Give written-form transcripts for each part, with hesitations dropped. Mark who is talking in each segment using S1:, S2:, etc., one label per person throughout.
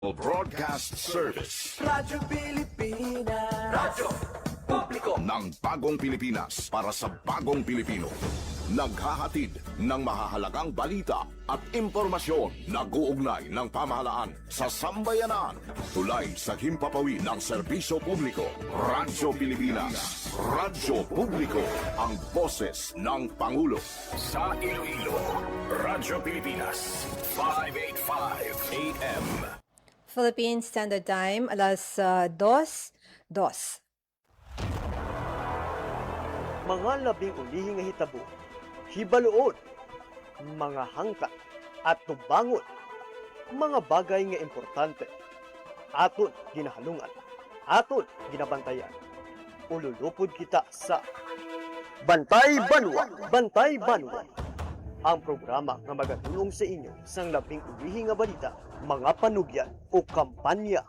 S1: Broadcast Service
S2: Radyo Pilipinas. Radyo Publiko
S1: ng Bagong Pilipinas para sa Bagong Pilipino. Naghahatid ng mahahalagang balita at impormasyon na guugnay ng pamahalaan sa sambayanan. Tulay sa himpapawid ng serbisyo publiko. Radyo Pilipinas. Radyo Publiko. Ang boses ng Pangulo. Sa Iloilo, Radyo Pilipinas. 585 AM.
S3: Philippine Standard Time, alas 2:02.
S4: Mga labing ulihing nga hitabo, hibaluon, mga hangkat at tubangon, mga bagay nga importante, aton ginahalungan, aton ginabantayan. Ululupod kita sa Bantay Banwa, Bantay Banwa. Ang programa nga magatulong sa inyo sang labing ulihing nga balita, mga panugyan o kampanya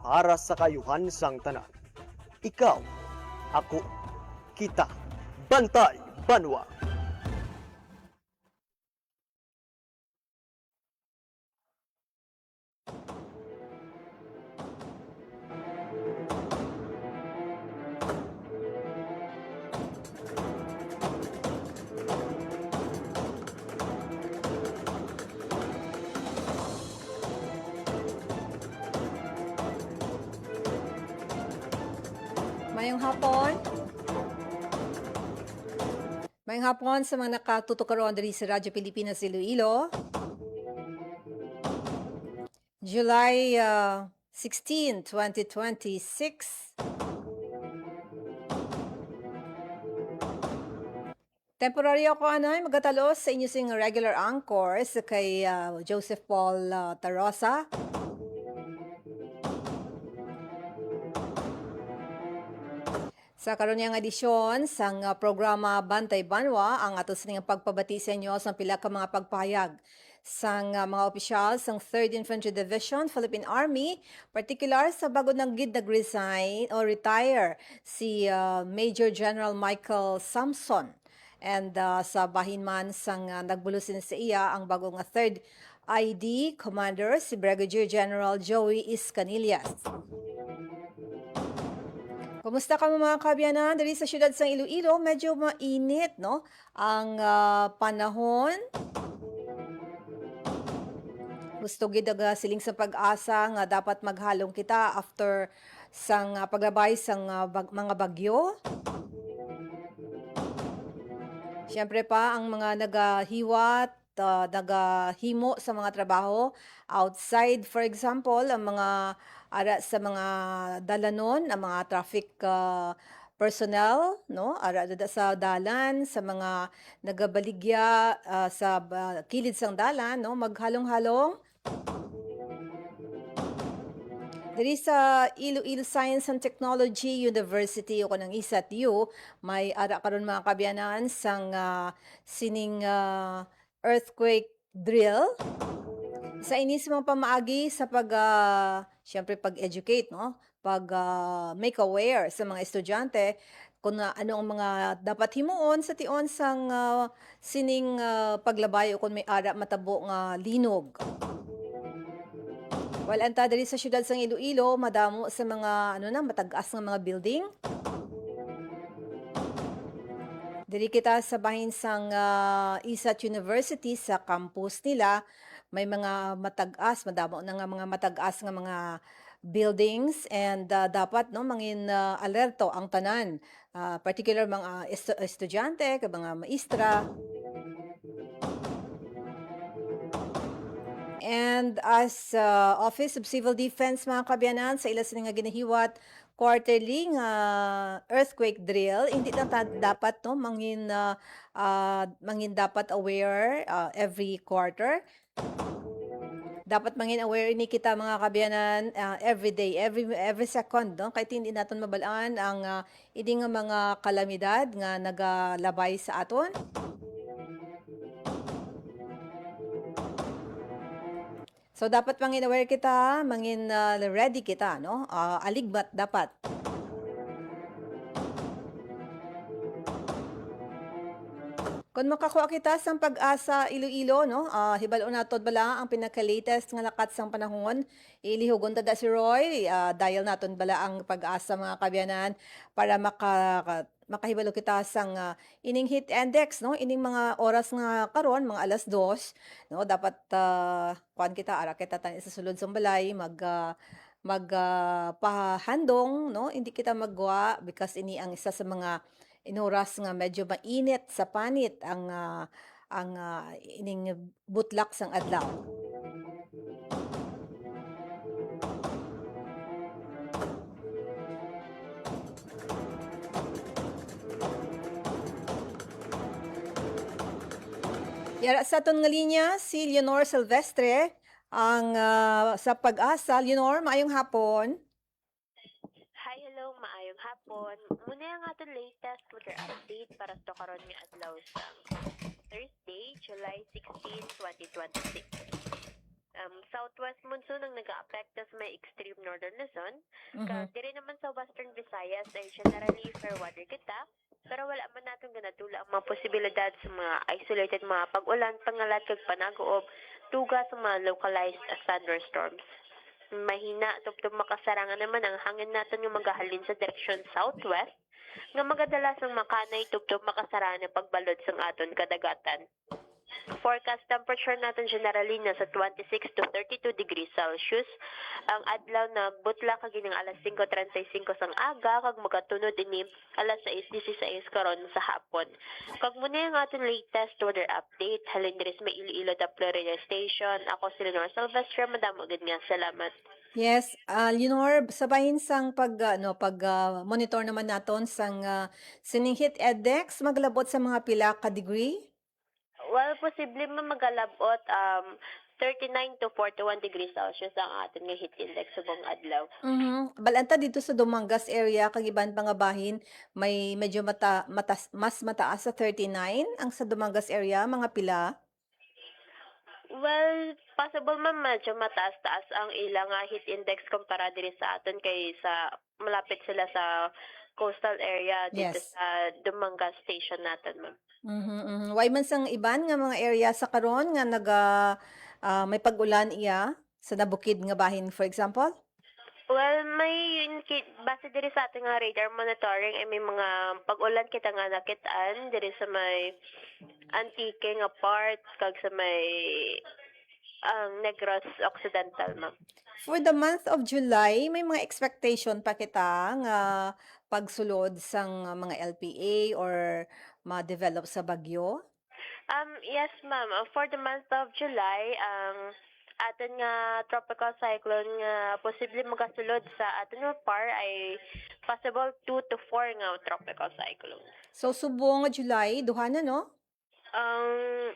S4: para sa kayuhan sang tanan. Ikaw, ako, kita, Bantay Banwa.
S3: Mayong hapon. Mayong hapon sa mga nakatutok karon diri sa Radyo Pilipinas Iloilo. July 16, 2026. Temporary ako magatalos sa inyo sing regular anchors kay Joseph Paul Tarosa. Sa karon nga edisyon sang programa Bantay Banwa ang ato sa pagpabati sa inyo sa pila ka mga pagpahayag sang mga opisyal sang 3rd Infantry Division Philippine Army, particular sa bago nang gid nag-resign o retire si Major General Michael Samson, and sa bahin man sang nagbulusin sa iya ang bagong 3rd ID Commander si Brigadier General Joey Iscanillas. Kumusta ka mga kabyanan? Dali sa syudad sa Iloilo, medyo mainit, no? Ang panahon. Gusto gid siling sa pag-asa nga dapat maghalong kita after sang paglabay sang mga bagyo. Siyempre pa ang mga nagahiwat, nagahimo sa mga trabaho outside, for example, ang mga ara sa mga dalanon, ang mga traffic personnel, no, ara sa dalan, sa mga nagabaligya sa kilid sang dalan, no, maghalong-halong. Diri sa Iloilo Science and Technology University o kanang ISAT-U, may ara karon mga kabyanan sang sining earthquake drill. Sa inis mga pamaagi sa syempre pag-educate, no? Make aware sa mga estudyante kung ano ang mga dapat himuon sa tion sang sining paglabay o kung may ara matabo nga linog. Well, anta diri sa syudad sang Iloilo, madamo sa mga matag-as nga mga building. Diri kita sa bahin sang ISAT University sa campus nila, may mga matag-as, madamo na nga mga matag-as nga mga buildings, and dapat mangin alerto ang tanan, particular mga estudyante, kay mga maestra. And as Office of Civil Defense mga kabyanan, sa ilas nga ginahiwat quarterly nga earthquake drill, hindi lang dapat mangin dapat aware every quarter. Dapat mangin aware ni kita mga kabyanan every day, every second, no? Kahit hindi naton mabalaan ang idi nga mga kalamidad nga nagalabay sa aton. So dapat mangin aware kita, mangin ready kita, no? Aligbat dapat. Kung makakuha kita sang pag-asa Iloilo, no? Hibalo na tod bala ang pinaka-latest nga lakat sang panahon. Ilihugon tada si Roy, dahil naton bala ang pag-asa mga kabyanan para makahibalo kita sang ining heat index, no? Ining mga oras nga karon, mga alas 2, no? Dapat kuan kita ara kita tan sa sulod sang balay pahandong, no? Hindi kita magwa because ini ang isa sa mga inoras nga medyo mainit sa panit ang ining butlak sang adlaw. Yara sa aton nga linya si Leonor Silvestre ang sa Pag-asa. Leonor, maayong hapon.
S5: Hi, hello, maayong hapon. Muna ang aton latest weather update para sa karon nga adlaw sa Thursday, July 16, 2026. Southwest monsoon ang nag-aapekto sa may extreme northern Luzon. Diri naman sa Western Visayas ay generally fair weather kita, pero wala man natin ganadula ang mga posibilidad sa mga isolated mga pag-ulan, pangalat kag panagoob, tuga sa mga localized thunderstorms. Mahina tubtub makasarangan naman ang hangin natin yung magahalin sa direksyon southwest nga magadalas ang makanay tubtub makasara na pagbalod sang aton kadagatan. Forecast temperature natin generally nasa 26 to 32 degrees Celsius. Ang adlaw na butla kagining alas 5:35 sang aga kag magatunod ini alas 6:16 karon sa hapon. Kag muna ang aton latest weather update halin diri sa may Iloilo Doppler Radio Station. Ako si Leonor Silvestre, madamo gid nga salamat.
S3: Yes, Leonor, sabahin sang monitor naman naton sang sining heat index maglabot sa mga pila ka degree.
S5: Well, posible man magalabot 39 to 41 degrees Celsius ang aton nga heat index sa buong adlaw.
S3: Balanta dito sa Dumangas area kag iban pa nga bahin may medyo mas mataas sa 39 ang sa Dumangas area mga pila.
S5: Well, possible man medyo mataas-taas ang ilang heat index kumpara diri sa aton kay sa malapit sila sa coastal area dito
S3: Yes.
S5: sa Dumangas station natin, ma'am.
S3: Way man sang iban nga mga area sa karon nga may pag-ulan iya sa nabukid nga bahin for example?
S5: Well, base diri sa ating nga radar monitoring ay may mga pag-ulan kita nga nakitaan diri sa may Antique nga part kag sa may Negros Occidental, ma'am.
S3: For the month of July, may mga expectation pa kita nga pagsulod sang mga LPA or ma-develop sa bagyo?
S5: Yes, ma'am. For the month of July, ang aton nga tropical cyclone nga posible magasulod sa aton nga par ay possible 2 to 4 nga tropical cyclone.
S3: So, subong nga July, duha na, no?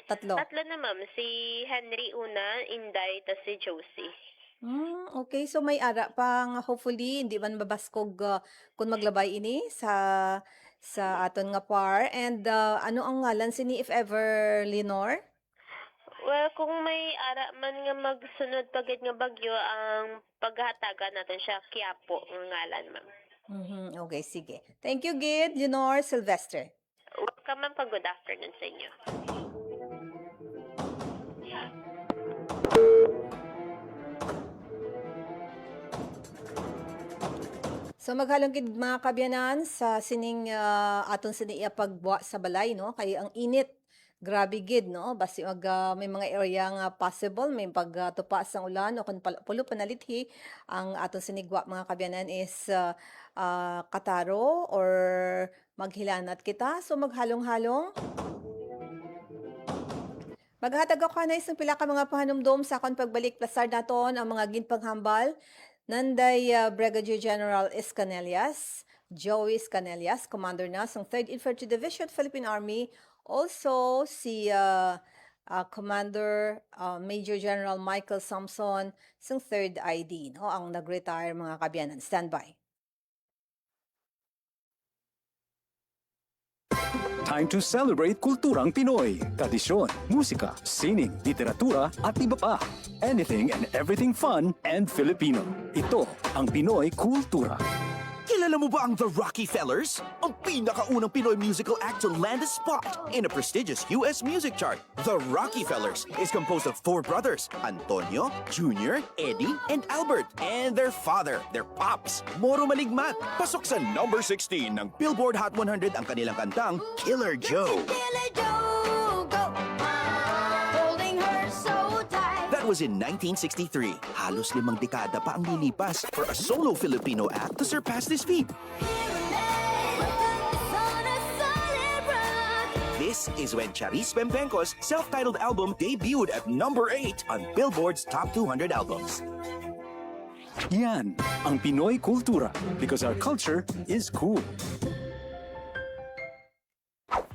S3: Tatlo.
S5: Tatlo na, ma'am. Si Henry una, Inday, tas si Josie.
S3: Okay. So, may ara pa nga hopefully, hindi man mabaskog kung maglabay ini sa aton nga par. And ano ang ngalan sini if ever, Lenore?
S5: Well, kung may ara man nga magsunod pagid nga bagyo, ang paghatagan natin siya Quiapo ang ngalan, ma'am.
S3: Okay, sige. Thank you, Gid, Lenore Silvestre.
S5: Welcome, ma'am. Good afternoon sa inyo.
S3: So maghalong gid mga kabyanan sa sining aton sini pagbuwa sa balay, no? Kay ang init grabe gid, no? Basi may mga area nga possible may pagtupa sang ulan o kun pulo panalithi ang aton sinigwa mga kabyanan is kataro or maghilanat kita. So maghalong-halong maghatag ako na isang pila ka mga pahanumdom sa akong pagbalik plasar naton ang mga ginpanghambal Nanday Brigadier General Escanelias, Joey Escanelias, Commander na ng 3rd Infantry Division, Philippine Army. Also, si Commander Major General Michael Samson ng 3rd ID, no? Ang nag-retire mga kabyanan. Standby.
S6: Time to celebrate kulturang Pinoy. Tradisyon, musika, sining, literatura at iba pa. Anything and everything fun and Filipino. Ito ang Pinoy Kultura.
S2: Kilala Kilala mo ba ang The Rockefellers? Ang pinakaunang Pinoy musical act to land a spot in a prestigious U.S. music chart. The Rockefellers is composed of 4 brothers, Antonio, Junior, Eddie, and Albert, and their father, their pops, Moro Maligmat. Pasok sa number 16 ng Billboard Hot 100 ang kanilang kantang Killer Joe. That was in 1963. Halos 5 dekada pa ang lilipas for a solo Filipino act to surpass this feat. This is when Charis Pempenco's self-titled album debuted at number 8 on Billboard's Top 200 albums.
S6: Yan ang Pinoy kultura because our culture is cool.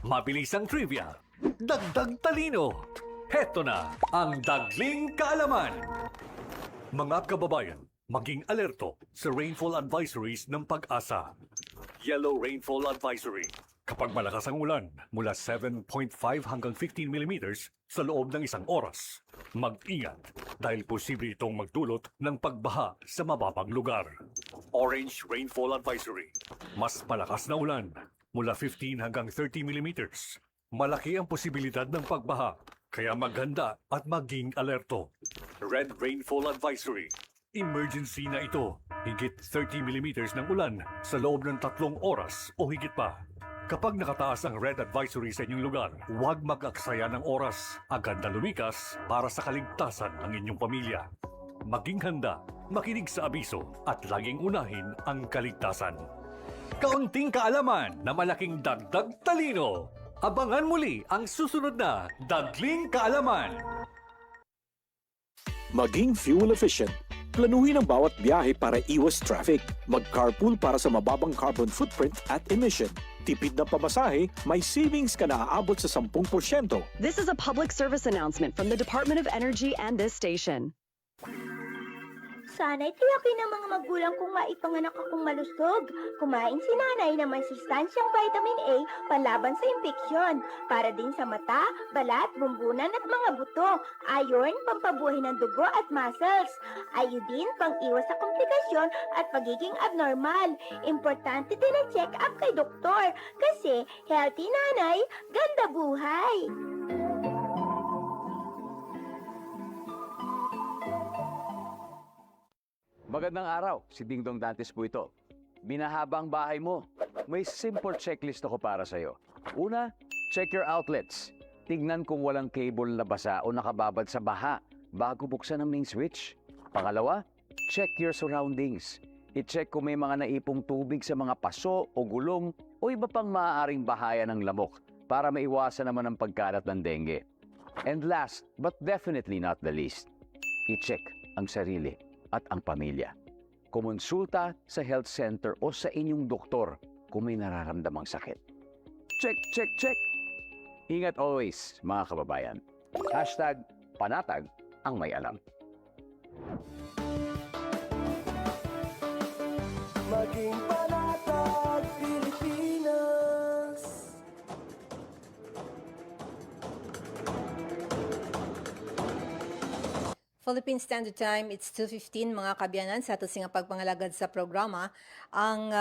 S7: Mabilisang trivia, dagdag talino. Heto na ang Dagling Kaalaman. Mga kababayan, maging alerto sa rainfall advisories ng Pag-asa. Yellow Rainfall Advisory. Kapag malakas ang ulan, mula 7.5 hanggang 15 millimeters sa loob ng 1 oras. Mag-ingat dahil posible itong magdulot ng pagbaha sa mababang lugar. Orange Rainfall Advisory. Mas malakas na ulan, mula 15 hanggang 30 millimeters. Malaki ang posibilidad ng pagbaha, kaya maghanda at maging alerto. Red Rainfall Advisory. Emergency na ito. Higit 30 millimeters ng ulan sa loob ng 3 oras o higit pa. Kapag nakataas ang red advisory sa inyong lugar, huwag mag-aksaya ng oras. Agad na lumikas para sa kaligtasan ng inyong pamilya. Maging handa, makinig sa abiso at laging unahin ang kaligtasan. Kaunting kaalaman na malaking dagdag talino. Abangan muli ang susunod na Dagling Kaalaman.
S6: Maging fuel efficient. Planuhin ang bawat biyahe para iwas traffic. Mag-carpool para sa mababang carbon footprint at emission. Tipid na pamasahe, may savings ka na aabot sa 10%.
S8: This is a public service announcement from the Department of Energy and this station.
S9: Sana'y tiyakin ng mga magulang kong maipanganak akong malusog. Kumain si nanay ng may sustansyang vitamin A panlaban sa impeksyon. Para din sa mata, balat, bumbunan at mga buto. Iron, pampabuhay ng dugo at muscles. Iodine, pang-iwas sa komplikasyon at pagiging abnormal. Importante din ang check-up kay doktor. Kasi healthy nanay, ganda buhay.
S10: Magandang araw, si Dingdong Dantes po ito. Binahaba ang bahay mo. May simple checklist ako para sa'yo. Una, check your outlets. Tignan kung walang cable na basa o nakababad sa baha bago buksan ang main switch. Pangalawa, check your surroundings. I-check kung may mga naipong tubig sa mga paso o gulong o iba pang maaaring bahaya ng lamok para maiwasan naman ang pagkalat ng dengue. And last, but definitely not the least, i-check ang sarili at ang pamilya. Kumonsulta sa health center o sa inyong doktor kung may nararamdamang sakit. Check, check, check! Ingat always, mga kababayan. #panatag ang may alam.
S2: Maging panatag, Pilipinas.
S3: Philippine Standard Time, it's 2:15 mga kabyanan sa ato sing pagpangalagad sa programa ang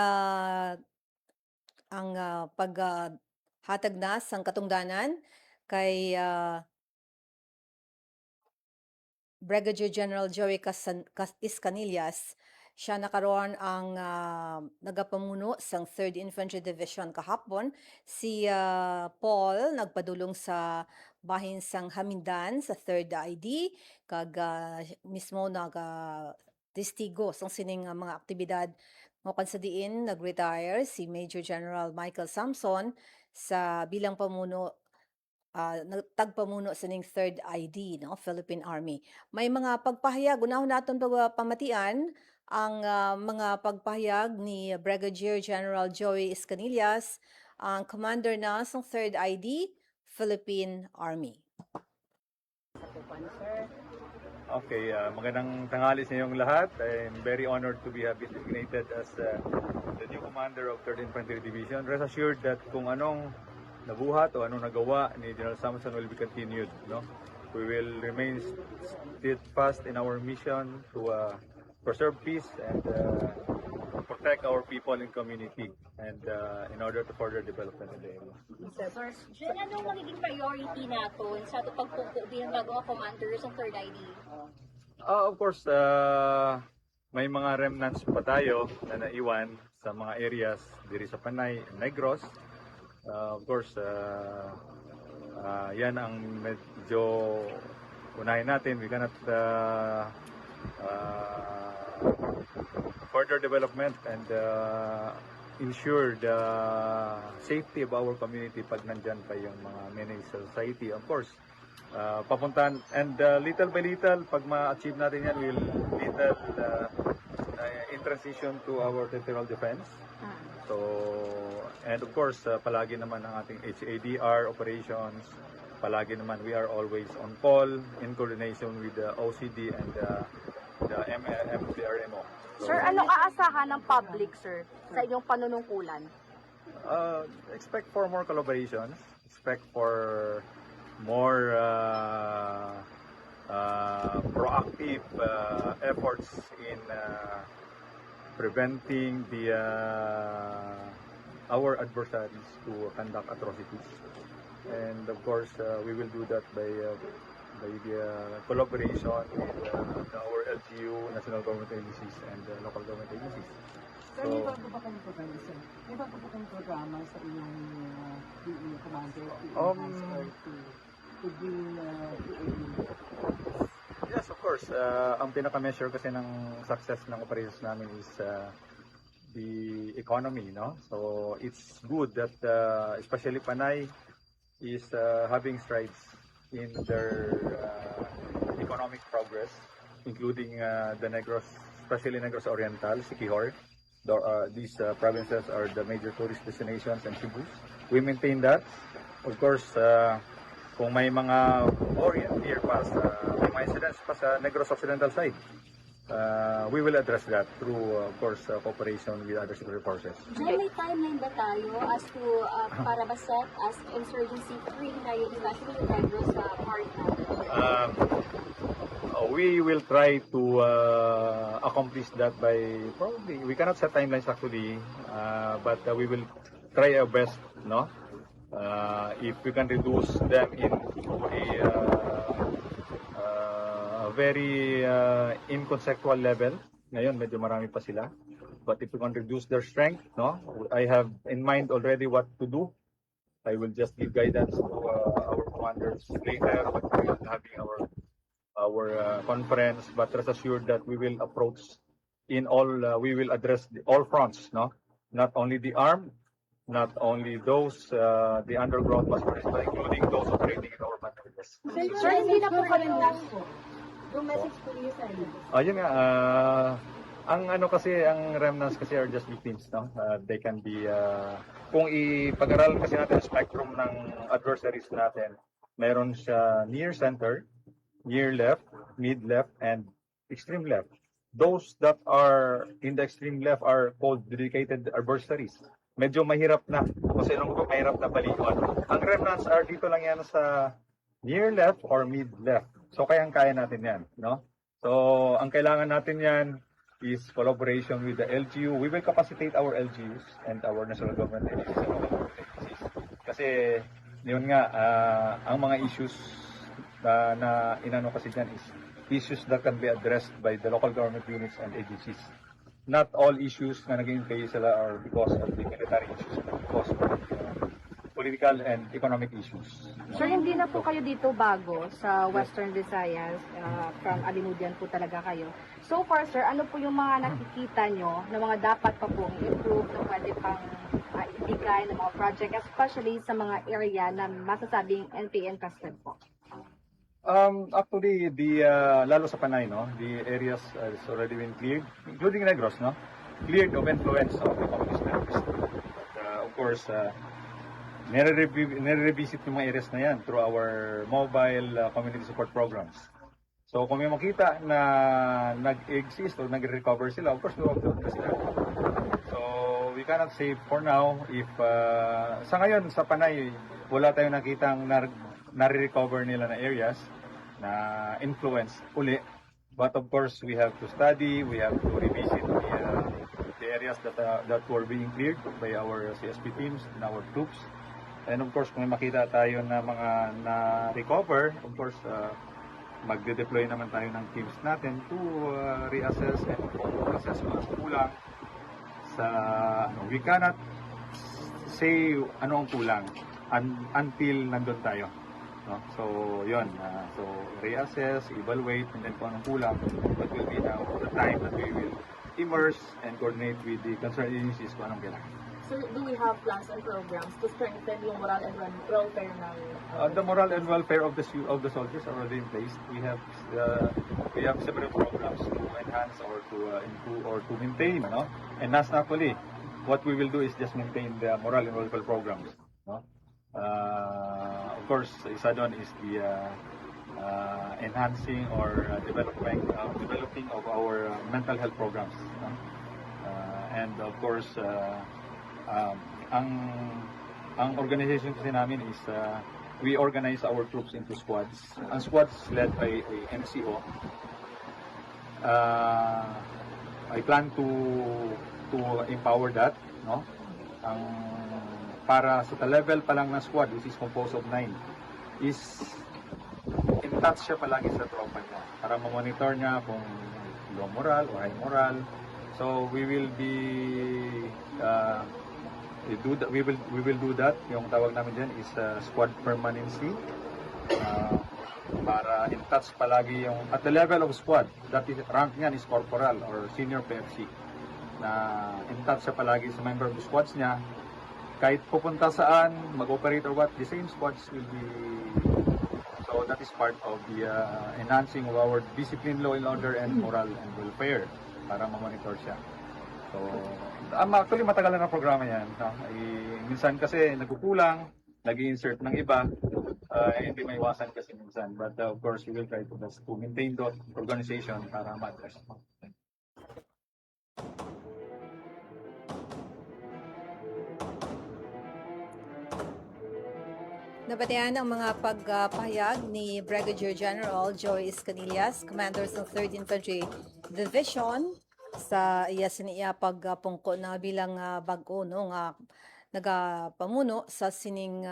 S3: paghatag na sang katungdanan kay Brigadier General Joey Iscanillas. Siya nakaroon ang nagapamuno sang 3rd Infantry Division kahapon. Si Paul nagpadulong sa bahin sang Hamindan sa 3rd ID kag mismo testigo sang sining mga aktibidad ngokan sa diin nag-retire si Major General Michael Samson sa bilang pamuno tagpamuno sa ning 3rd ID no Philippine Army. May mga pagpahayag unahon naton pamatian ang mga pagpahayag ni Brigadier General Joey Iscanillas, ang commander na sa 3rd ID Philippine Army.
S11: Okay, magandang tanghali sa inyong lahat. I'm very honored to be designated as the new commander of 3rd Infantry Division. Rest assured that kung anong nabuhat o anong nagawa ni General Samson will be continued. No? We will remain steadfast in our mission to preserve peace and protect protect our people and community and in order to further development in the area.
S12: Sir, anong magiging priority natin sa pagpupo bilang bagong commanders ng 3rd ID?
S11: Of course, may mga remnants pa tayo na naiwan sa mga areas diri sa Panay, Negros. Of course, yan ang medyo unahin natin. We cannot further development and ensure the safety of our community pag nandyan pa yung mga many society. Of course, papuntan and little by little, pag ma-achieve natin yan, we'll little in transition to our territorial defense. So, and of course, palagi naman ang ating HADR operations, palagi naman we are always on call in coordination with the OCD and the MPRMO. So,
S12: Sir, ano aasahan ng public, sir, sa inyong panunungkulan?
S11: expect for more collaborations, expect for more proactive efforts in preventing our adversaries to conduct atrocities. And of course, we will do that by the collaboration with our LGU, national government agencies, and local government agencies.
S13: Sir, may bago ba kayong programa, sir? May bago ba kayong programa sa inyong PE commander to enhance or to bring
S11: Yes, of course. Ang pinaka-measure kasi ng success ng operations namin is the economy, no? So it's good that especially Panay is having strides in their economic progress, including the Negros, especially Negros Oriental, Siquijor. These provinces are the major tourist destinations and Cebu. We maintain that. Of course, kung may mga near pa may mga incidents pa sa Negros Occidental side, we will address that through, of course, cooperation with other security forces.
S12: Diyan may timeline ba tayo as to para ba set as insurgency free na yung especially yung Negros part natin?
S11: We will try to accomplish that by probably, we cannot set timelines actually, but we will try our best, no? If we can reduce them into a very inconsequential level. Ngayon, medyo marami pa sila. But if we can reduce their strength, no? I have in mind already what to do. I will just give guidance to our commanders later when we will having our conference. But rest assured that we will approach in all, we will address all fronts, no? Not only the armed, not only those, the underground masquerades, but including those operating in our bandaras.
S12: Sir, hindi na po kayo
S13: yung message po niyo sa inyo?
S11: Ayun nga, ang ano kasi, ang remnants kasi are just victims, no? They can be, kung ipag-aralan kasi natin ang spectrum ng adversaries natin, mayroon siya near center, near left, mid left, and extreme left. Those that are in the extreme left are called dedicated adversaries. Medyo mahirap na, kasi nung ko mahirap na balikan. Ang remnants are dito lang yan sa near left or mid left. So kayang-kaya natin yan, no? So ang kailangan natin yan is collaboration with the LGU. We will capacitate our LGUs and our national government agencies and local government agencies. Kasi yun nga, ang mga issues na inano kasi dyan is issues that can be addressed by the local government units and agencies. Not all issues na naging kayo sila are because of the military issues, but because of political and economic issues.
S12: Sir, hindi na po kayo dito bago sa Western Visayas, from Alimudian po talaga kayo. So far, sir, ano po yung mga nakikita nyo na mga dapat pa pong improve na pwede pang ibigay ng mga project, especially sa mga area na masasabing NPN custom po?
S11: Actually, lalo sa Panay, no, the areas has already been cleared, including Negros, no, cleared of influence of the communist terrorists. But, of course, nire-revisit yung mga areas na yan through our mobile community support programs. So kung may makita na nag-exist o nag-recover sila, of course we will address that. So we cannot say for now if sa ngayon sa Panay wala tayong nakitang nare-recover nila na areas na influence uli. But of course we have to study, we have to revisit the the areas that were being cleared by our CSP teams and our troops. And of course, kung may makita tayo na mga na-recover, of course, magde-deploy naman tayo ng teams natin to reassess and assess mga kulang sa we cannot say ano ang kulang until nandun tayo, no? So yon, so reassess, evaluate, and then kung anong kulang, that will be now the time that we will immerse and coordinate with the concerned agencies kung anong kailangan.
S12: Sir, do we have plans and programs to strengthen yung moral and welfare ng...
S11: The moral and welfare of the soldiers are already in place. We have several programs to enhance or to improve or to maintain, no? And last not only, what we will do is just maintain the moral and welfare programs, no? Of course, isa doon is the enhancing or developing of our mental health programs, no? And of course, ang organization kasi namin is we organize our troops into squads. Ang squads led by a NCO. I plan to empower that, no? Para sa level pa lang ng squad, which is composed of 9, is in touch siya palagi sa tropa niya para ma-monitor niya kung low moral or high moral. So we will do that. Yung tawag namin dyan is squad permanency. Para in touch palagi yung at the level of squad, that is rank niyan is corporal or senior PFC. Na in touch siya palagi sa member of the squads niya. Kahit pupunta saan, mag-operate or what, the same squads will be. So that is part of the enhancing of our discipline, law and order, and moral and welfare para ma-monitor siya. So, actually matagal na ng programa yan. No? Minsan kasi nagkukulang, nag-insert ng iba, hindi may iwasan kasi minsan. But of course, we will try to best to maintain that organization para ma-address.
S3: Nabatian ang mga pagpahayag ni Brigadier General Joey Escanillas, Commander ng 3rd Infantry Division, sa iya siniya pagpungko na bilang bag-o no nga nagapamuno sa sining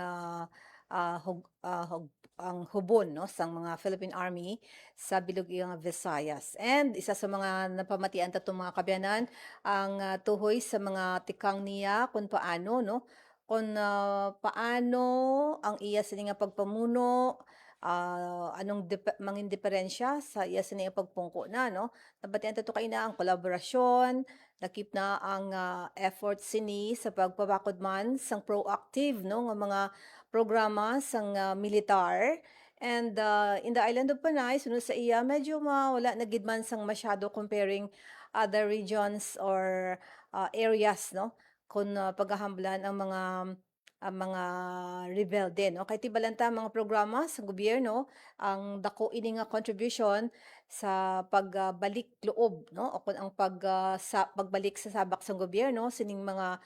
S3: ang hubon no sang mga Philippine Army sa Bilugang Visayas. And isa sa mga napamatian tatong mga kabyanan ang tuhoy sa mga tikang niya kung paano no paano ang iya sining pagpamuno, anong mangin diferensya sa iya sining pagpungko na no. Nabatian tato kay na ang kolaborasyon, nakip na ang effort sini sa pagpabakod man sang proactive no nga mga programa sang militar. And in the island of Panay sunod sa iya medyo wala na gid man sang masyado comparing other regions or areas no kung paghahamblan ang mga rebelde no kay tibalanta mga programa sa gobyerno ang dako ini nga contribution sa pagbalik loob no o kun ang pagbalik sa sabak sa gobyerno sining mga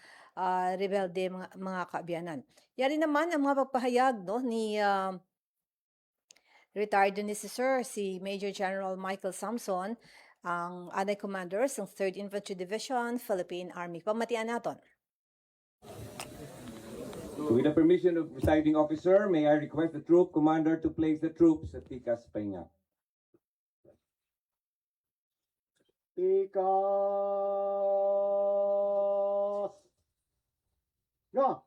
S3: rebelde mga kaabyanan. Yari naman ang mga pagpahayag no ni retired ni si Major General Michael Samson, ang anay commander ng 3rd Infantry Division, Philippine Army. Pamatian naton.
S14: With the permission of presiding officer, may I request the troop commander to place the troops at Tikas Pahinga. Tikas! No!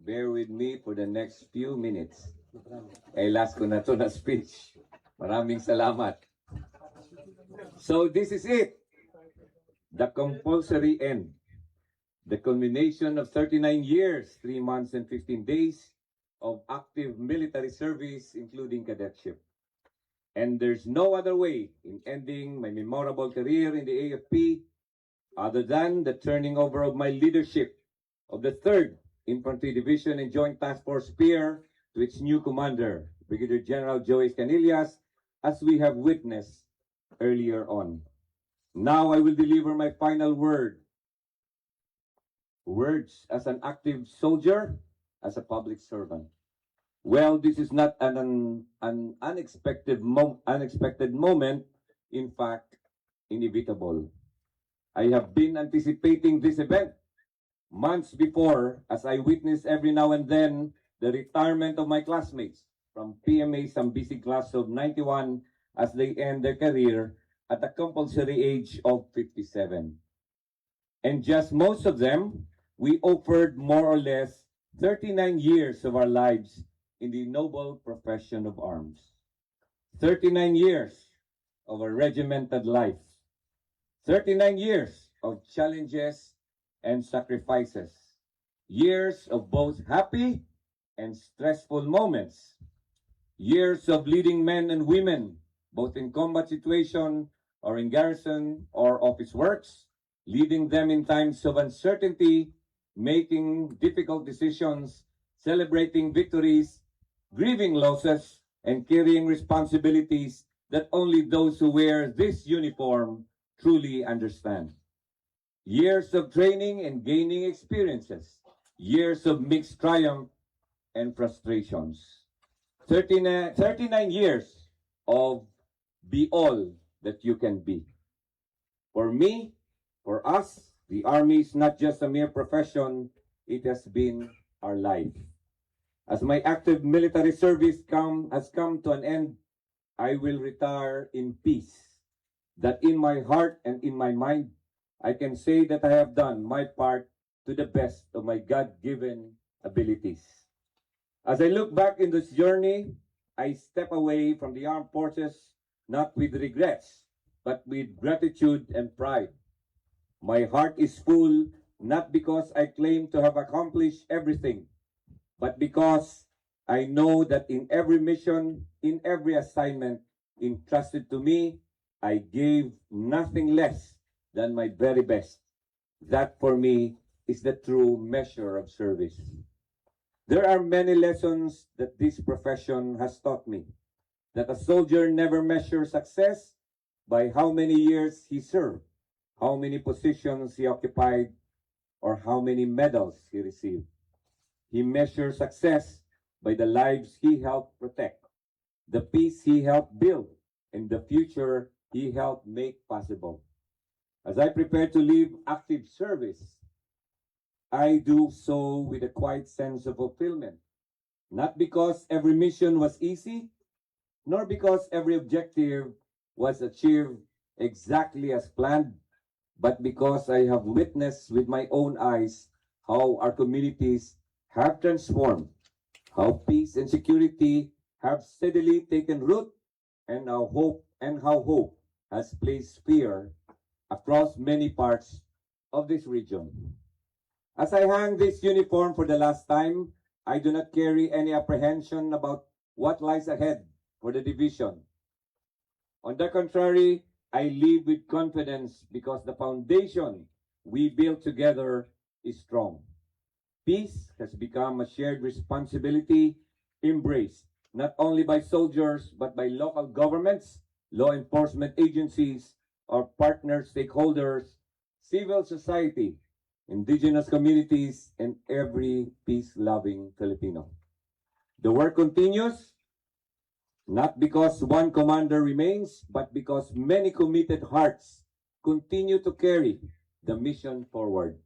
S14: Bear with me for the next few minutes. Last ko na to na speech. Maraming salamat. So this is it. The compulsory end. The culmination of 39 years, 3 months and 15 days of active military service, including cadetship. And there's no other way in ending my memorable career in the AFP other than the turning over of my leadership of the 3rd Infantry Division and Joint Task Force Spear to its new commander, Brigadier General Joey Escanillas, as we have witnessed earlier on. Now I will deliver my final words as an active soldier, as a public servant. Well, this is not an unexpected moment, in fact, inevitable. I have been anticipating this event months before as I witness every now and then the retirement of my classmates from PMA Sambisi class of 91 as they end their career at the compulsory age of 57. And just most of them, we offered more or less 39 years of our lives in the noble profession of arms. 39 years of a regimented life. 39 years of challenges and sacrifices. Years of both happy and stressful moments. Years of leading men and women, both in combat situation or in garrison or office works, leading them in times of uncertainty, making difficult decisions, celebrating victories, grieving losses, and carrying responsibilities that only those who wear this uniform truly understand. Years of training and gaining experiences. Years of mixed triumph and frustrations. 39 years of be all that you can be. For me, for us, the Army is not just a mere profession, it has been our life. As my active military service has come to an end, I will retire in peace. That in my heart and in my mind, I can say that I have done my part to the best of my God-given abilities. As I look back in this journey, I step away from the armed forces not with regrets, but with gratitude and pride. My heart is full not because I claim to have accomplished everything, but because I know that in every mission, in every assignment entrusted to me, I gave nothing less than my very best. That for me is the true measure of service. There are many lessons that this profession has taught me. That a soldier never measures success by how many years he served, how many positions he occupied, or how many medals he received. He measures success by the lives he helped protect, the peace he helped build, and the future he helped make possible. As I prepare to leave active service, I do so with a quiet sense of fulfillment. Not because every mission was easy, nor because every objective was achieved exactly as planned, but because I have witnessed with my own eyes how our communities have transformed, how peace and security have steadily taken root, and how hope has placed fear across many parts of this region. As I hang this uniform for the last time, I do not carry any apprehension about what lies ahead for the division. On the contrary, I live with confidence because the foundation we built together is strong. Peace has become a shared responsibility embraced not only by soldiers but by local governments, law enforcement agencies, our partner stakeholders, civil society, indigenous communities, and every peace-loving Filipino. The work continues, not because one commander remains, but because many committed hearts continue to carry the mission forward.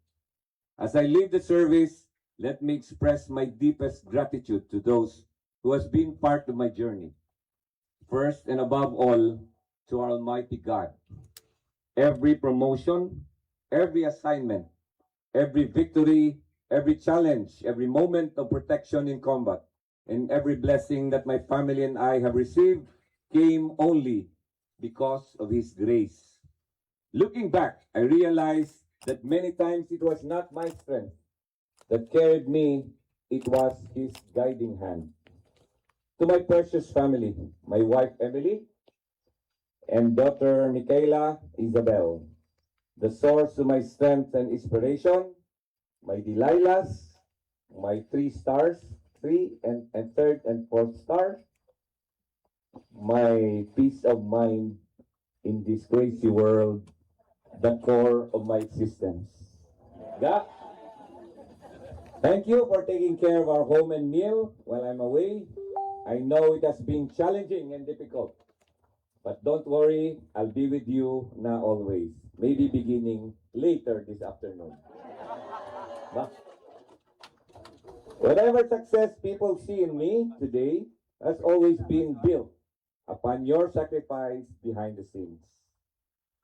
S14: As I leave the service, let me express my deepest gratitude to those who has been part of my journey. First and above all, to our Almighty God. Every promotion, every assignment, every victory, every challenge, every moment of protection in combat, and every blessing that my family and I have received came only because of His grace. Looking back, I realized that many times it was not my strength that carried me, it was His guiding hand. To my precious family, my wife Emily, and daughter Michaela Isabel, the source of my strength and inspiration, my Delilahs, my 3 stars, 3 and 3rd and 4th star, my peace of mind in this crazy world, the core of my existence. God, thank you for taking care of our home and meal while I'm away. I know it has been challenging and difficult, but don't worry, I'll be with you now always. maybe beginning later this afternoon. Ba? Whatever success people see in me today has always been built upon your sacrifice behind the scenes.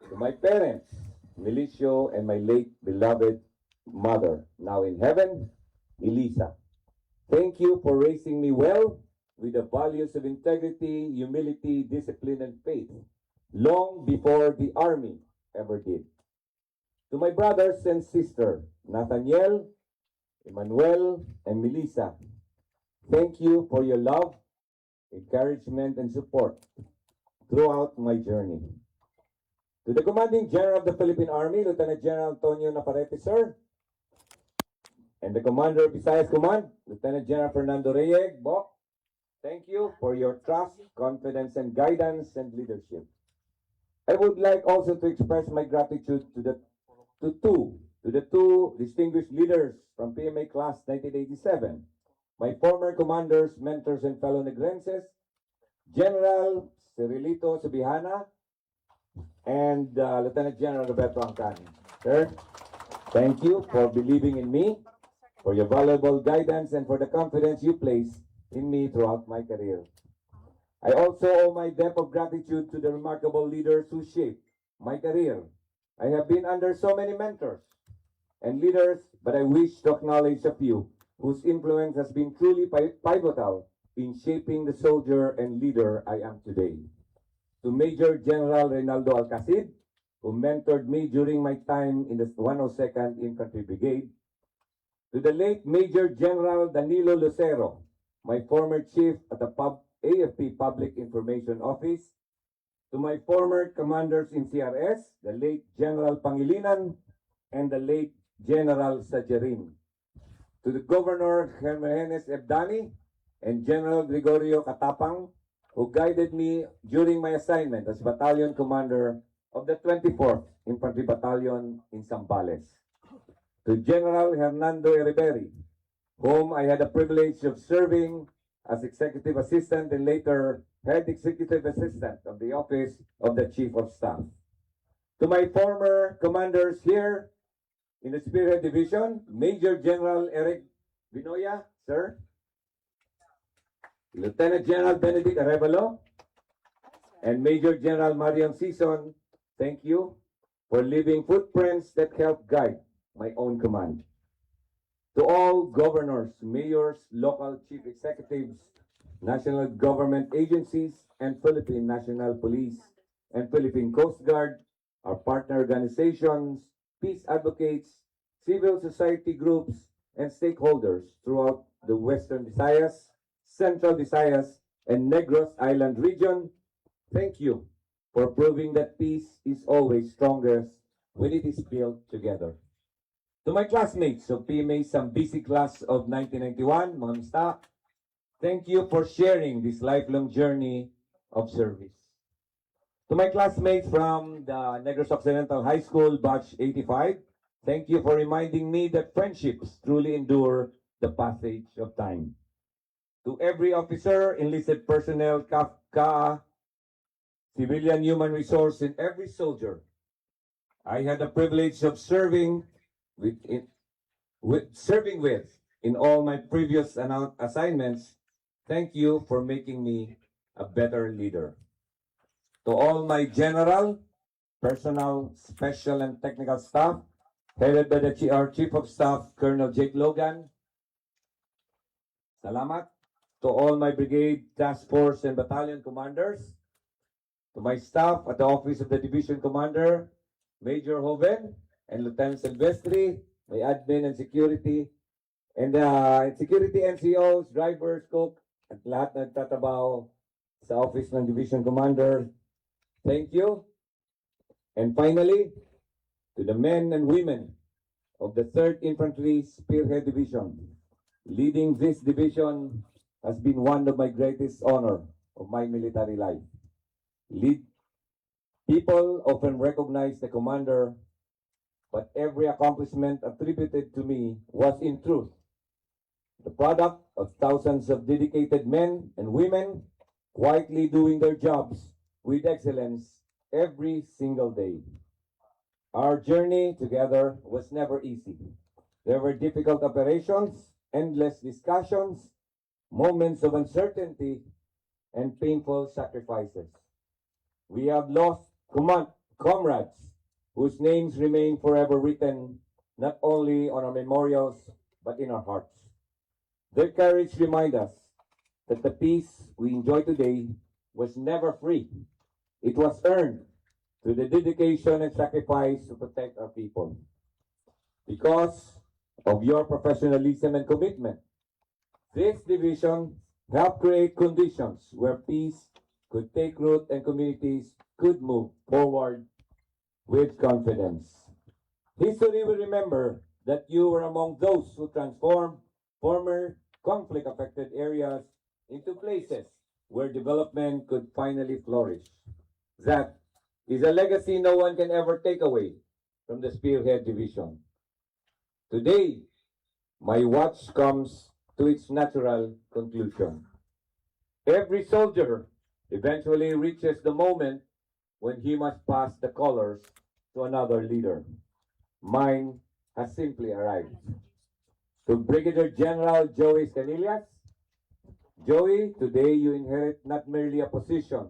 S14: To my parents, Milicio, and my late beloved mother, now in heaven, Elisa, thank you for raising me well with the values of integrity, humility, discipline, and faith, long before the army ever did. To my brothers and sister, Nathaniel, Emmanuel, and Melissa, thank you for your love, encouragement, and support throughout my journey. To the Commanding General of the Philippine Army, Lieutenant General Antonio Navarrete, sir, and the Commander of Visayas Command, Lieutenant General Fernando Reyes, Bok, thank you for your trust, confidence, and guidance and leadership. I would like also to express my gratitude to the two distinguished leaders from PMA Class 1987, my former commanders, mentors, and fellow Negrenses, General Cirilito Subihana, and Lieutenant General Roberto Angcani. Sir, thank you for believing in me, for your valuable guidance, and for the confidence you place in me throughout my career. I also owe my debt of gratitude to the remarkable leaders who shaped my career. I have been under so many mentors and leaders, but I wish to acknowledge a few whose influence has been truly pivotal in shaping the soldier and leader I am today. To Major General Reynaldo Alcacid, who mentored me during my time in the 102nd Infantry Brigade. To the late Major General Danilo Lucero, my former chief at the AFP Public Information Office. To my former commanders in CRS, the late General Pangilinan and the late General Sajarin. To the Governor Hermenes Ebdani and General Gregorio Katapang, who guided me during my assignment as Battalion Commander of the 24th Infantry Battalion in Zambales. To General Hernando Eriberi, whom I had the privilege of serving as Executive Assistant and later Head Executive Assistant of the Office of the Chief of Staff. To my former commanders here in the Spearhead Division, Major General Eric Binoya, sir, Lieutenant General Benedict Arevalo, and Major General Mariam Sison, thank you for leaving footprints that help guide my own command. To all governors, mayors, local chief executives, national government agencies, and Philippine National Police and Philippine Coast Guard, our partner organizations, peace advocates, civil society groups, and stakeholders throughout the Western Visayas, Central Visayas, and Negros Island region, thank you for proving that peace is always strongest when it is built together. To my classmates of PMA Sambisi class of 1991, mga mista, thank you for sharing this lifelong journey of service. To my classmates from the Negros Occidental High School, batch 85, thank you for reminding me that friendships truly endure the passage of time. To every officer, enlisted personnel, CAA, civilian human resource, and every soldier, I had the privilege of serving with in all my previous assignments. Thank you for making me a better leader. To all my general, personal, special, and technical staff, headed by our Chief of Staff, Colonel Jake Logan, salamat. To all my brigade, task force, and battalion commanders, to my staff at the Office of the Division Commander, Major Hoven, and Lieutenant Silvestri, my admin and security NCOs, drivers, cook, at lahat na nagtatrabaho sa Office ng Division Commander, thank you. And finally, to the men and women of the 3rd Infantry Spearhead Division, leading this division has been one of my greatest honor of my military life. People often recognize the commander, but every accomplishment attributed to me was in truth the product of thousands of dedicated men and women quietly doing their jobs with excellence every single day. Our journey together was never easy. There were difficult operations, endless discussions, moments of uncertainty, and painful sacrifices. We have lost comrades whose names remain forever written not only on our memorials but in our hearts. Their courage reminds us that the peace we enjoy today was never free. It was earned through the dedication and sacrifice to protect our people. Because of your professionalism and commitment, this division helped create conditions where peace could take root and communities could move forward with confidence. History will remember that you were among those who transformed former conflict-affected areas into places where development could finally flourish. That is a legacy no one can ever take away from the Spearhead Division. Today, my watch comes to its natural conclusion. Every soldier eventually reaches the moment when he must pass the colors to another leader. Mine has simply arrived. To Brigadier General Joey Scanillas, Joey, today you inherit not merely a position,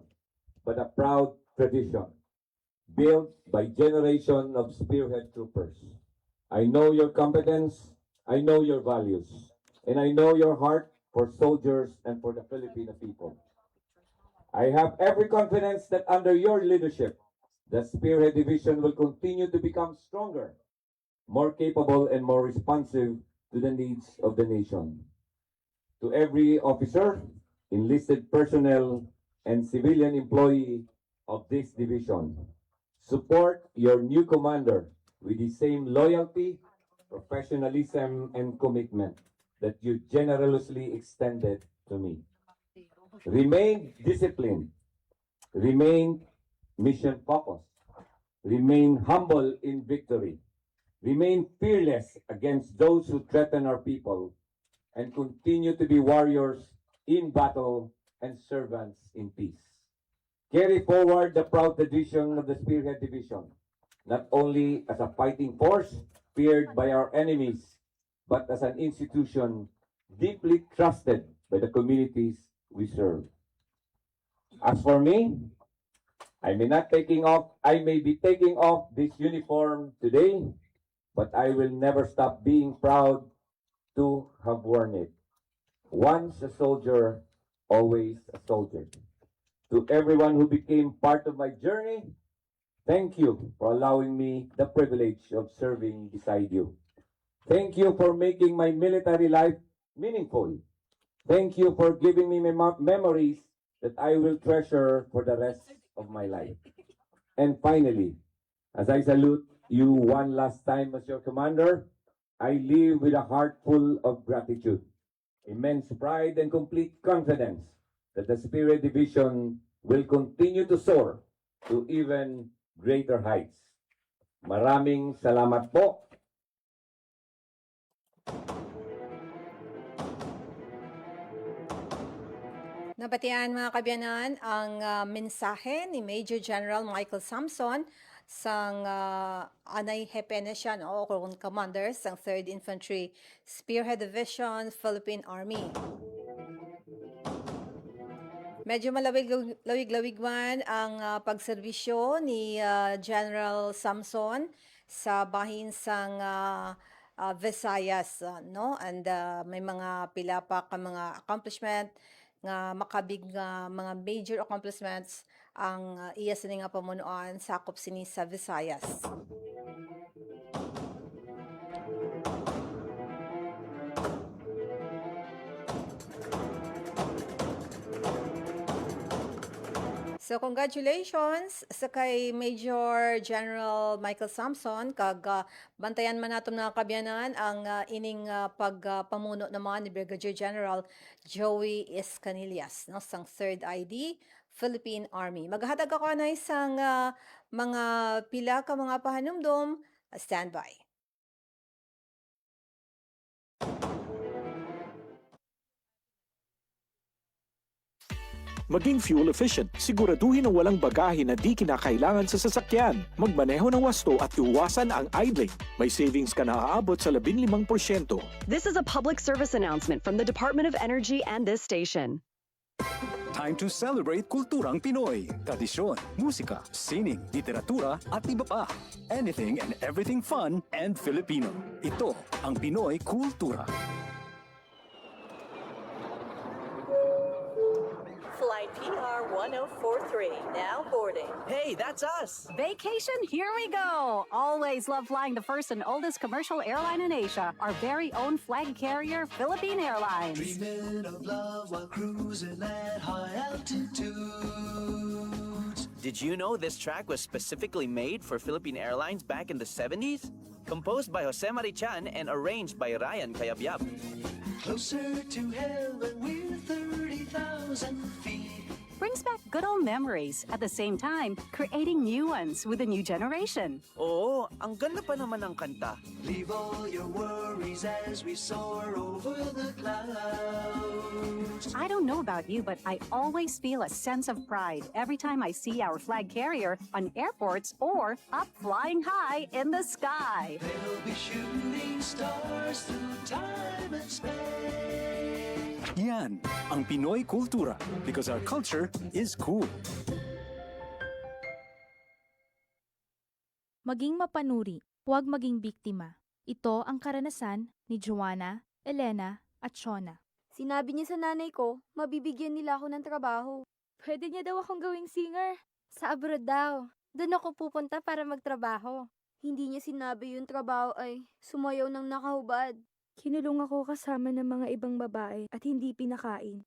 S14: but a proud tradition, built by generation of Spearhead troopers. I know your competence, I know your values, and I know your heart for soldiers and for the Filipino people. I have every confidence that under your leadership, the Spearhead Division will continue to become stronger, more capable, and more responsive to the needs of the nation. To every officer, enlisted personnel, and civilian employee of this division, support your new commander with the same loyalty, professionalism, and commitment that you generously extended to me. Remain disciplined, remain mission focused, remain humble in victory, remain fearless against those who threaten our people, and continue to be warriors in battle and servants in peace. Carry forward the proud tradition of the Spearhead Division, not only as a fighting force feared by our enemies, but as an institution deeply trusted by the communities we serve. As for me, I may be taking off this uniform today, but I will never stop being proud to have worn it. Once a soldier, always a soldier. To everyone who became part of my journey, thank you for allowing me the privilege of serving beside you. Thank you for making my military life meaningful. Thank you for giving me memories that I will treasure for the rest of my life. And finally, as I salute you one last time as your commander, I live with a heart full of gratitude, immense pride, and complete confidence that the Spearhead Division will continue to soar to even greater heights. Maraming salamat po.
S3: Nabatian mga kabyanan ang mensahe ni Major General Michael Samson sang Anay Hepene siya, o Commander sang 3rd Infantry Spearhead Division, Philippine Army. Medyo malawig-lawig man ang pagserbisyo ni General Samson sa bahin sang Visayas, no? And may mga pila pa ka mga accomplishment nga makabig nga mga major accomplishments ang iya sini nga pamunuan sakop sini sa Visayas. So congratulations sa kay Major General Michael Samson kag bantayan man naton nga kabyanan ang ining pagpamuno naman ni Brigadier General Joey Escanillas, no, sang 3rd ID Philippine Army. Maghatag ako na isang mga pila ka mga pahanumdom. Standby.
S6: Maging fuel efficient, siguraduhin na walang bagahe na di kinakailangan sa sasakyan. Magmaneho ng wasto at iwasan ang idling. May savings ka na aabot sa 15%.
S8: This is a public service announcement from the Department of Energy and this station.
S15: Time to celebrate kulturang Pinoy. Tradisyon, musika, sining, literatura at iba pa. Anything and everything fun and Filipino. Ito ang Pinoy Kultura.
S16: Flight PR 1043, now boarding.
S2: Hey, that's us!
S17: Vacation, here we go! Always love flying the first and oldest commercial airline in Asia, our very own flag carrier, Philippine Airlines.
S18: Dreaming of love while cruising at high altitudes.
S2: Did you know this track was specifically made for Philippine Airlines back in the 70s? Composed by Jose Marichan and arranged by Ryan Cayabyab.
S18: Closer to heaven with 30,000 feet.
S17: Brings back good old memories, at the same time, creating new ones with a new generation.
S2: Oo, ang ganda pa naman ng kanta.
S18: Leave all your worries as we soar over the clouds.
S17: I don't know about you, but I always feel a sense of pride every time I see our flag carrier on airports or up flying high in the sky.
S18: They'll be shooting stars through time and space.
S15: Yan ang Pinoy Kultura because our culture is cool.
S19: Maging mapanuri, huwag maging biktima. Ito ang karanasan ni Joanna, Elena at Shona.
S20: Sinabi niya sa nanay ko, mabibigyan nila ako ng trabaho. Pwede niya daw akong gawing singer. Sa abroad daw. Doon ako pupunta para magtrabaho. Hindi niya sinabi yung trabaho ay sumayaw ng nakahubad. Kinulong ako kasama ng mga ibang babae at hindi pinakain.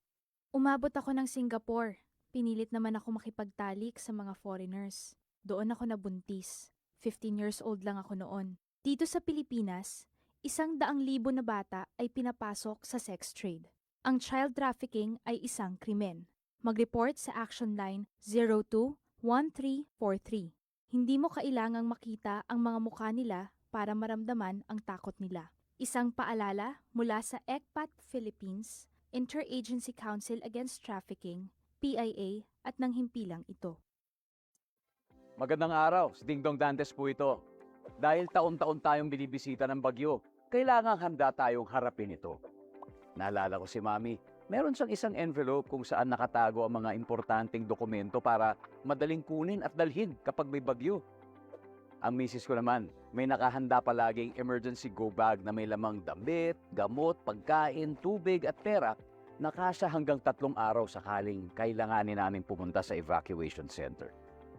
S19: Umabot ako ng Singapore. Pinilit naman ako makipagtalik sa mga foreigners. Doon ako nabuntis. 15 years old lang ako noon. Dito sa Pilipinas, 100,000 na bata ay pinapasok sa sex trade. Ang child trafficking ay isang krimen. Mag-report sa Action Line 02-1343. Hindi mo kailangang makita ang mga mukha nila para maramdaman ang takot nila. Isang paalala mula sa ECPAT Philippines, Interagency Council Against Trafficking, PIA at ng himpilang ito.
S10: Magandang araw, si Dingdong Dantes po ito. Dahil taon-taon tayong binibisita ng bagyo, kailangang handa tayong harapin ito. Naalala ko si Mami, meron siyang isang envelope kung saan nakatago ang mga importanteng dokumento para madaling kunin at dalhin kapag may bagyo. Ang misis ko naman, may nakahanda palaging emergency go bag na may lamang damit, gamot, pagkain, tubig at pera na kasya hanggang 3 araw sakaling kailanganin namin pumunta sa evacuation center.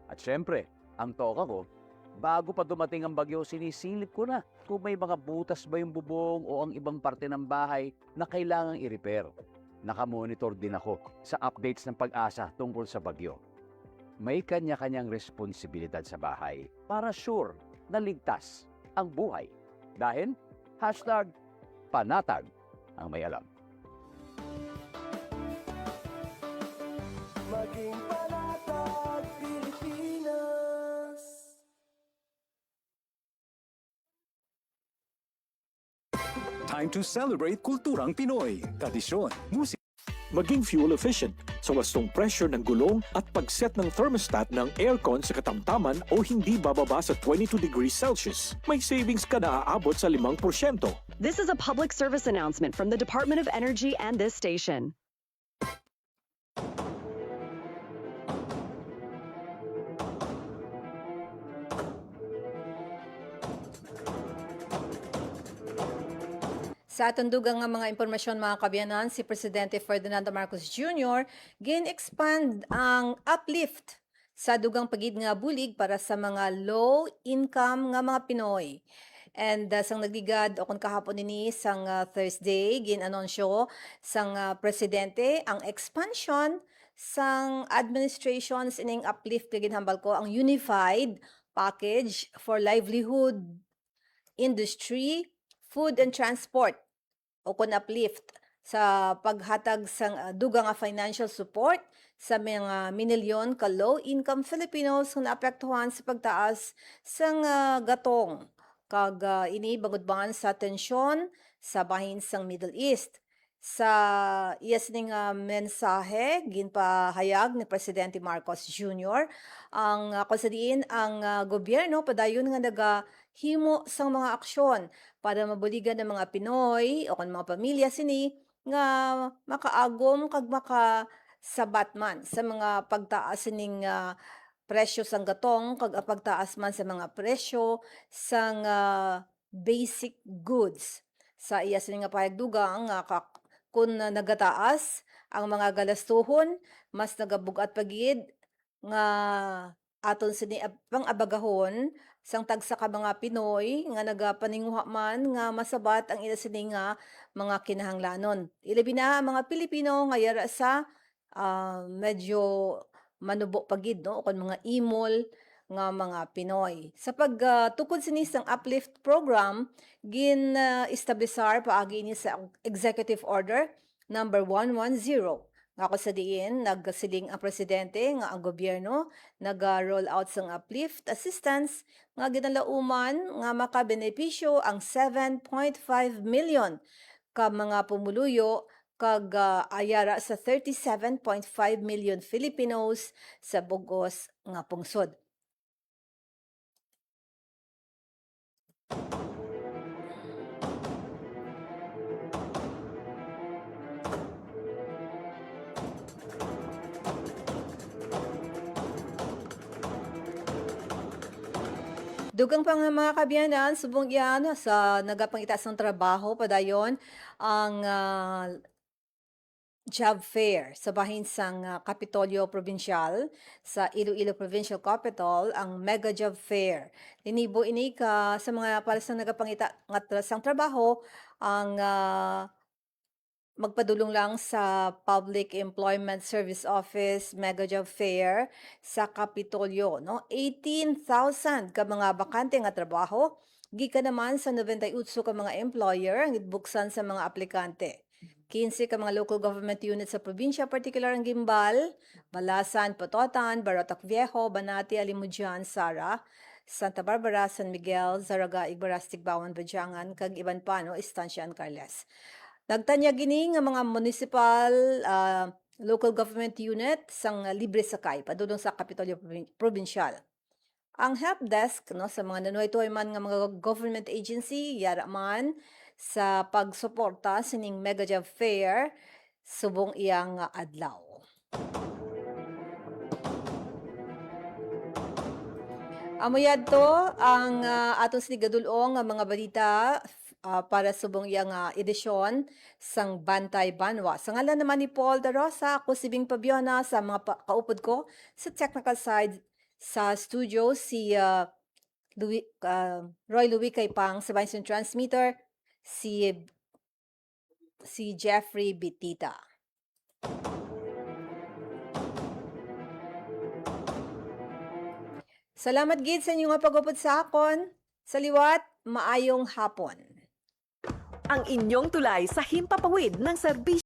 S10: At syempre, ang toka ko, bago pa dumating ang bagyo, sinisilip ko na kung may mga butas ba yung bubong o ang ibang parte ng bahay na kailangang i-repair. Nakamonitor din ako sa updates ng Pag-asa tungkol sa bagyo. May kanya-kanyang responsibilidad sa bahay para sure na ligtas ang buhay. Dahil, #panatag ang may alam.
S18: Maging panatag, Pilipinas.
S15: Time to celebrate kulturang Pinoy. Tradisyon, musika.
S6: Maging fuel efficient sa wastong pressure ng gulong at pag-set ng thermostat ng aircon sa katamtaman o hindi bababa sa 22 degrees Celsius. May savings ka na aabot sa 5%.
S8: This is a public service announcement from the Department of Energy and this station.
S3: Sa atundugang nga mga impormasyon mga kabiyanan, si Presidente Ferdinando Marcos Jr. gin-expand ang uplift sa dugang pagid nga bulig para sa mga low-income nga mga Pinoy. And sang nagligad o kung kahapon nini sang Thursday, gin-anonsyo sang Presidente ang expansion sang administrations ining uplift kay ginhambal ko ang Unified Package for Livelihood, Industry, Food and Transport o kun uplift sa paghatag sang dugang nga financial support sa mga minilyon ka low-income Filipinos nga naapektuhan sa pagtaas sang gatong kag ini bangod-bangan sa tensyon sa bahin sang Middle East. sa iyas ning mensahe ginpahayag ni Presidente Marcos Jr. ang kusadiin ang gobyerno padayon nga nagahimo sang mga aksyon para mabuligan ng mga Pinoy o kan mga pamilya sini nga makaagom kag makasabat man sa mga pagtaas ning presyo sang gatong kag pagtaas man sa mga presyo sang basic goods. Sa iya sini nga pahayagdugang kun nagataas ang mga galastuhon, mas nagabugat pagid nga aton sini pang-abagahon sang tagsa ka mga Pinoy nga nagapaninguha man nga masabat ang ila sini nga mga kinahanglanon. Ilabi na ang mga Pilipino nga yara sa medyo manubo pagid no o kon mga imol nga mga Pinoy. Sa pagtukod sini sang uplift program, establisar paagi ini sa Executive Order number 110. Nga sa diin, nagsiling ang presidente nga ang gobyerno nag-roll out sang uplift assistance nga ginalauman nga makabenepisyo ang 7.5 million ka mga pumuluyo kag ayara sa 37.5 million Filipinos sa bugos nga pungsod. Dugang pa nga mga kabiyanan, subong iyan sa nagapangitaas ng trabaho padayon ang job fair sa bahin sang Kapitolyo Provincial sa Iloilo Provincial Capital, ang Mega Job Fair. Linibo ini ka sa mga para sa nagapangita sang trabaho ang magpadulong lang sa Public Employment Service Office Mega Job Fair sa Kapitolyo, no? 18,000 ka mga bakante nga trabaho, gikan naman sa 98 ka mga employer ang itbuksan sa mga aplikante. 15 ka mga local government units sa probinsya, particular ang Gimbal, Balasan, Pototan, Barotac Viejo, Banati, Alimujan, Sara, Santa Barbara, San Miguel, Zaraga, Igbaras, Tigbawan, Badyangan, kag iban pa, no? Estancia and Carles. Nagtanya gini nga mga municipal local government unit sang libre sakay padulong sa Kapitolyo Provincial. Ang help desk no sa mga nanuay-tuay man nga mga government agency yara man sa pagsuporta sining Mega Job Fair subong iyang adlaw. Amoyad to ang aton sinigadulong nga mga balita para subong iyang edisyon sang Bantay Banwa. Sa ngalan naman ni Paul De Rosa, ako si Bing Pabiona sa mga kaupod ko sa technical side sa studio si Roy Louis Kaipang sa Vincent Transmitter, si Jeffrey Bitita. Salamat gid sa inyong pag-upod sa akon. Sa liwat, maayong hapon.
S16: Ang inyong tulay sa himpapawid ng serbisyo